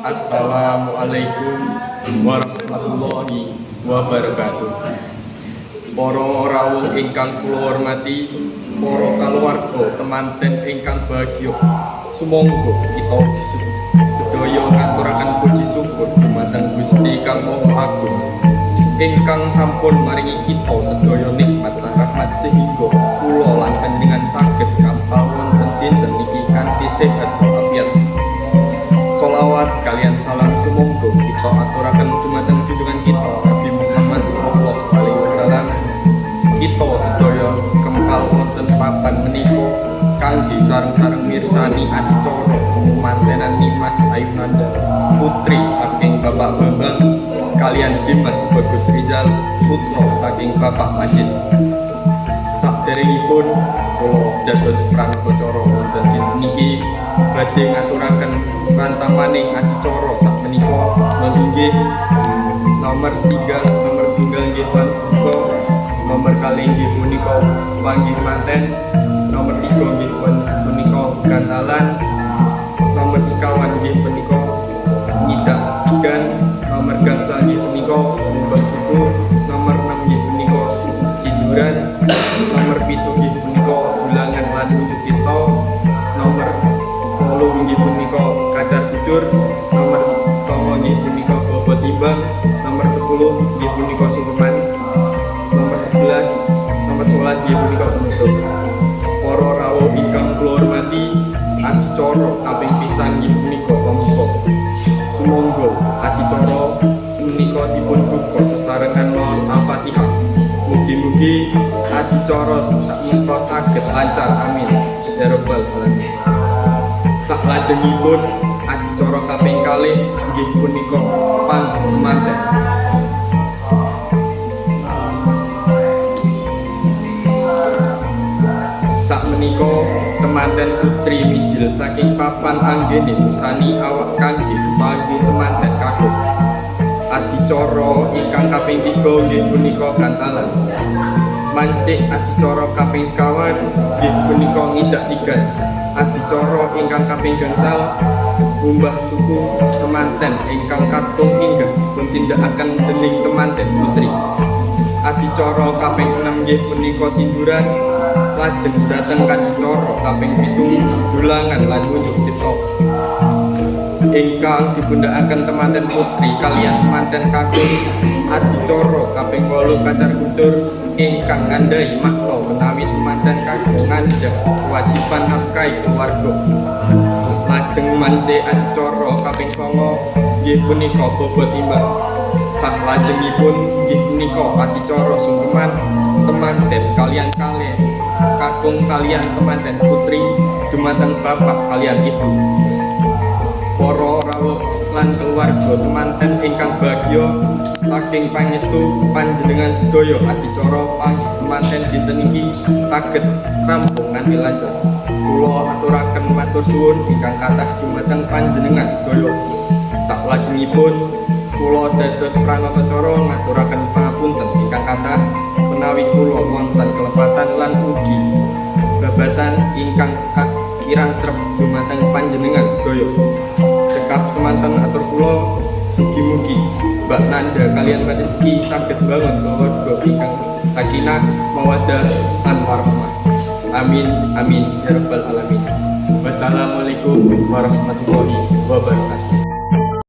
Assalamualaikum warahmatullahi wabarakatuh. Para rawuh ingkang kula hormati, para kaluwarga temanten ingkang bagya, sumangga kita sedaya ngaturaken puji syukur dumateng Gusti Kang Maha Agung ingkang sampun maringi kita sedaya nikmat lan rahmat sehingga kula lan panjenengan saged kampal wonten dinten niki kanthi sehat walafiat. Sholawat kalian salam sumangga kita aturaken dumateng junjungan kita Nabi Muhammad sallallahu alaihi wasallam. Kita sedaya kempal wonten papan menika kangge sareng-sareng mirsani acara mantenan Nimas Ayunanda putri saking Bapak Bambang kalian Dimas Bagus Rizal putra saking Bapak Majid. Saderengipun kula dados pranatacara wonten niki badhe ngaturaken rantamaning adicara sak menika inggih nomor 3 nggih punika, nomor kalih nggih punika panggih manten, nomor 3 nggih punika gantalan, nomor sekawan nggih punika nyidak pigan, nomor gangsal nggih punika nyumbang suku, nomor 6 nggih punika sinduran, nomor 7 nggih punika ulangan lan wujud kita, nomor 8 nggih punika kacar kucur, nomor 9 nggih punika bobot timbang, nomor 10 nggih punika sungkeman, nomor 11 nggih punika penutup. Para rawuh ingkang kula hormati, adicara kaping pisan nggih punika pambuka. Sumangga adicara menika dipun buka sesarengan maos Al-Fatihah. Mugi-mugi adicara sakmenika saged lancar, amin ya rabbal alamin. Saklajengipun adicara kaping kalih nggih punika pangamanten. Sakmenika temanten putri mijil saking papan anggene usani awak kangge kepanggih temanten kagum. Adicara ingkang kaping 3 nggih punika gantalan. Mancik adicara kaping sekawan nggih punika ngidak tigan. Adicara ingkang kaping gangsal umbah suku temanten ingkang kakung inggih pun tindakaken dening temanten putri. Adicara kaping 6 nggih punika sinduran. Lajeng dhateng adicara kaping 7 dulangan lan wujud kita ingkang dipundhakaken temanten putri kaliyan temanten kakung. Adicara kaping 8 kacar kucur ingkang ngandhai makna menawi temanten kakung ngandhap kewajiban nafkahi keluarga. Lajeng mancik adicara kaping 9 nggih punika bobot timbang. Saklajengipun nggih punika adicara sungkeman temanten kaliyan kalih kakung kaliyan temanten putri dumateng bapak kaliyan ibu. Para rawuh lan keluarga temanten ingkang bagya, saking pangestu panjenengan sedaya adicara temanten dinten iki saged rampung nganti lancar. Kula aturaken matur suwun ingkang kathah dumateng panjenengan sedaya. Saklajengipun kula dados pranatacara ngaturaken pangapunten ingkang kathah menawi kula wonten kelepatan lan ugi babatan ingkang kirang trep dumateng panjenengan sedaya. Cekap semanten atur kula mugi-mugi Mbak Nanda kalian Mbak Rizky saged bangun keluarga ingkang sakinah mawaddah lan warahmah. Amin amin ya rabbal alamin. Wassalamualaikum warahmatullahi wabarakatuh.